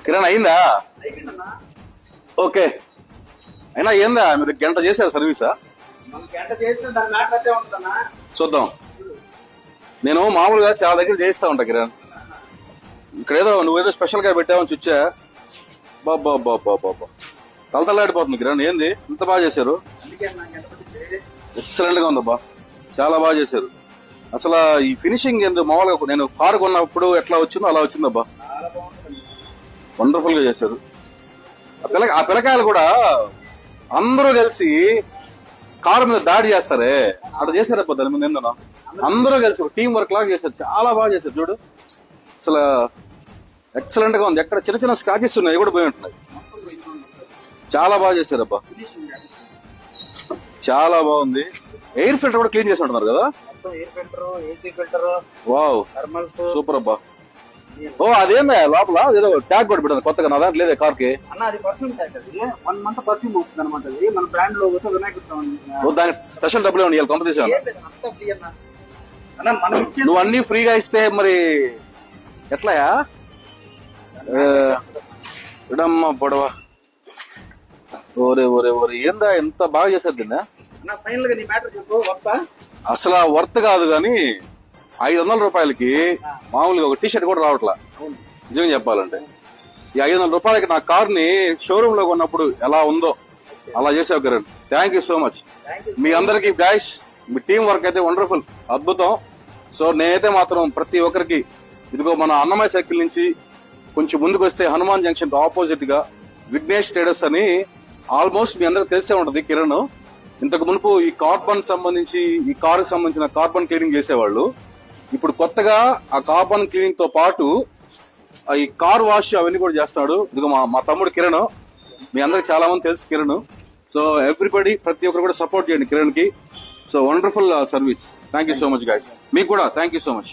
కిరణ్ అయిందా? ఓకే. అయినా ఏందా మీరు గంట చేసారు సర్వీసా? చూద్దాం. నేను మామూలుగా చాలా దగ్గర చేయిస్తా ఉంటా కిరణ్. ఇక్కడ ఏదో నువ్వేదో స్పెషల్ గా పెట్టావని చూచా. బాబా బాబా బాబా తలతలాడిపోతుంది కిరణ్. ఏంది ఇంత బాగా చేశారు? ఎక్సలెంట్ గా ఉందబ్బా, చాలా బాగా చేశారు. అసలు ఈ ఫినిషింగ్ ఎందుకు మామూలుగా నేను కారు కొన్నప్పుడు ఎట్లా వచ్చిందో అలా వచ్చిందబ్బా. వండర్ఫుల్ గా చేశారు. ఆ పిల్లకాయలు కూడా అందరూ కలిసి కారు మీద దాడి చేస్తారే, అట్లా చేశారబ్బా. దాని మీద ఎందుకు అందరూ కలిసి టీం వర్క్ లాగా చేశారు. చాలా బాగా చేశారు చూడు. అసలు ఎక్సలెంట్ గా ఉంది. ఎక్కడ చిన్న చిన్న స్క్రాచెస్ ఉన్నాయి, కూడా పోయి ఉంటున్నాయి. చాలా బాగా చేశారబ్బా, చాలా బాగుంది. ఎయిర్ ఫిల్టర్ కూడా క్లీన్ చేసి ఉంటున్నారు కదా. వావ్ సూపర్ అబ్బా. ఓ అదేందా లోపల ఏదో ట్యాగ్ కూడా పెట్టారు కొత్తగా, నా దాంట్లో లేదే కార్ కి. దానికి స్పెషల్ డబ్బులు ఏమన్నా కొంత తీసాను. నువ్వు అన్ని ఫ్రీగా ఇస్తే మరి ఎట్లాయా? ఇడమ్మ పొడవ. ఓరే ఓరే ఓరే ఏందా ఎంత బాగా చేశారు దీన్ని. అసలు వర్త్ కాదు కానీ 500 రూపాయలకి మామూలుగా ఒక టీషర్ట్ కూడా రావట్లా నిజంగా చెప్పాలంటే. ఈ 500 రూపాయలకి నా కార్ ని షోరూమ్ లో కొన్నప్పుడు ఎలా ఉందో అలా చేసావు Kiran. Thank you so much. మీ అందరికి గైస్, మీ టీం వర్క్ అయితే వండర్ఫుల్, అద్భుతం. సో నేనైతే మాత్రం ప్రతి ఒక్కరికి, ఇదిగో మన అన్నమయ్య సర్కిల్ నుంచి కొంచెం ముందుకు వస్తే హనుమాన్ జంక్షన్ ఆపోజిట్ గా విఘ్నేష్ ట్రేడర్స్ అని ఆల్మోస్ట్ మీ అందరికి తెలిసే ఉంటది. కిరణ్ ఇంతకు మునుపు ఈ కార్బన్ సంబంధించి, ఈ కార్ కి సంబంధించిన కార్బన్ క్లీనింగ్ చేసేవాళ్ళు. ఇప్పుడు కొత్తగా ఆ కార్బన్ క్లీనింగ్ తో పాటు ఈ కార్ వాష్ అవన్నీ కూడా చేస్తున్నాడు. ఇదిగో మా తమ్ముడు కిరణ్. మీ అందరికి చాలా మంది తెలుసు కిరణ్. సో ఎవ్రీబడి, ప్రతి ఒక్కరు కూడా సపోర్ట్ చేయండి కిరణ్ కి. So wonderful service. Thank you so much guys. మీకు కూడా థ్యాంక్ యూ సో మచ్.